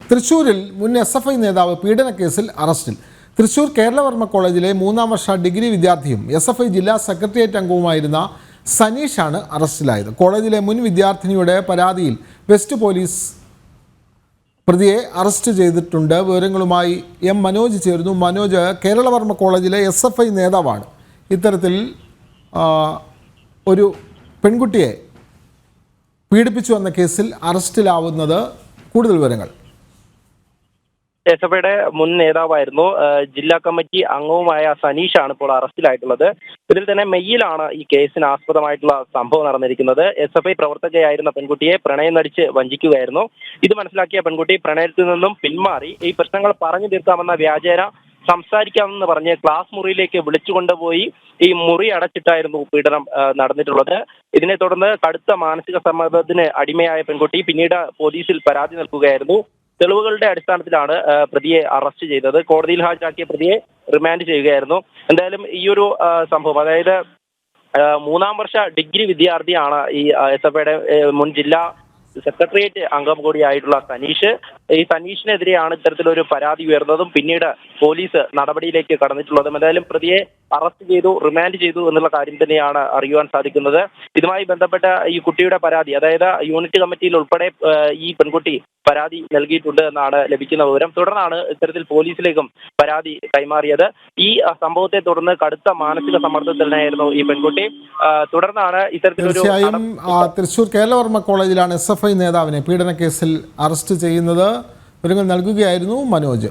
തൃശ്ശൂരിൽ മുൻ SFI നേതാവ് പീഡനക്കേസിൽ അറസ്റ്റിൽ. തൃശ്ശൂർ കേരളവർമ്മ കോളേജിലെ 3ാം വർഷ ഡിഗ്രി വിദ്യാർത്ഥിയും SFI ജില്ലാ സെക്രട്ടേറിയറ്റ് അംഗവുമായിരുന്ന സനീഷാണ് അറസ്റ്റിലായത്. കോളേജിലെ മുൻ വിദ്യാർത്ഥിനിയുടെ പരാതിയിൽ വെസ്റ്റ് പോലീസ് പ്രതിയെ അറസ്റ്റ് ചെയ്തിട്ടുണ്ട്. വിവരങ്ങളുമായി മനോജ് ചേരുന്നു. മനോജ്, കേരളവർമ്മ കോളേജിലെ SFI നേതാവാണ് ഇത്തരത്തിൽ ഒരു പെൺകുട്ടിയെ പീഡിപ്പിച്ചു എന്ന കേസിൽ അറസ്റ്റിലാവുന്നത്. കൂടുതൽ വിവരങ്ങൾ. SFIയുടെ മുൻ നേതാവായിരുന്നു, ജില്ലാ കമ്മിറ്റി അംഗവുമായ സനീഷാണ് ഇപ്പോൾ അറസ്റ്റിലായിട്ടുള്ളത്. ഇതിൽ തന്നെ മെയ്യിലാണ് ഈ കേസിന് ആസ്പദമായിട്ടുള്ള സംഭവം നടന്നിരിക്കുന്നത്. SFI പ്രവർത്തകയായിരുന്ന പെൺകുട്ടിയെ പ്രണയം നടിച്ച് വഞ്ചിക്കുകയായിരുന്നു. ഇത് മനസ്സിലാക്കിയ പെൺകുട്ടി പ്രണയത്തിൽ നിന്നും പിന്മാറി ഈ പ്രശ്നങ്ങൾ പറഞ്ഞു തീർക്കാമെന്ന വ്യാജേന സംസാരിക്കാമെന്ന് പറഞ്ഞ് ക്ലാസ് മുറിയിലേക്ക് വിളിച്ചുകൊണ്ടുപോയി ഈ മുറി അടച്ചിട്ടായിരുന്നു പീഡനം നടന്നിട്ടുള്ളത്. ഇതിനെ തുടർന്ന് കടുത്ത മാനസിക സമ്മർദ്ദത്തിന് അടിമയായ പെൺകുട്ടി പിന്നീട് പോലീസിൽ പരാതി നൽകുകയായിരുന്നു. തെളിവുകളുടെ അടിസ്ഥാനത്തിലാണ് പ്രതിയെ അറസ്റ്റ് ചെയ്തത്. കോടതിയിൽ ഹാജരാക്കിയ പ്രതിയെ റിമാൻഡ് ചെയ്യുകയായിരുന്നു. എന്തായാലും ഈ ഒരു സംഭവം, അതായത് 3ാം വർഷ ഡിഗ്രി വിദ്യാർത്ഥിയാണ് ഈ SFIയുടെ മുൻ ജില്ലാ സെക്രട്ടേറിയറ്റ് അംഗം കൂടിയായിട്ടുള്ള സനീഷ്. ഈ സനീഷിനെതിരെയാണ് ഇത്തരത്തിലൊരു പരാതി ഉയർന്നതും പിന്നീട് പോലീസ് നടപടിയിലേക്ക് കടന്നിട്ടുള്ളതും. എന്തായാലും പ്രതിയെ അറസ്റ്റ് ചെയ്തു, റിമാൻഡ് ചെയ്തു എന്നുള്ള കാര്യം തന്നെയാണ് അറിയുവാൻ സാധിക്കുന്നത്. ഇതുമായി ബന്ധപ്പെട്ട ഈ കുട്ടിയുടെ പരാതി, അതായത് യൂണിറ്റ് കമ്മിറ്റിയിൽ ഉൾപ്പെടെ ഈ പെൺകുട്ടി പരാതി നൽകിയിട്ടുണ്ട് എന്നാണ് ലഭിക്കുന്ന വിവരം. തുടർന്നാണ് ഇത്തരത്തിൽ പോലീസിലേക്കും പരാതി കൈമാറിയത്. ഈ സംഭവത്തെ തുടർന്ന് കടുത്ത മാനസിക സമ്മർദ്ദത്തിലായിരുന്നു ഈ പെൺകുട്ടി. തുടർന്നാണ് ഇത്തരത്തിലൊരു തൃശ്ശൂർ കേരളവർമ്മ കോളേജിലാണ് SFI നേതാവിനെ പീഡനക്കേസിൽ അറസ്റ്റ് ചെയ്യുന്നത്. വിവരങ്ങൾ നൽകുകയായിരുന്നു മനോജ്.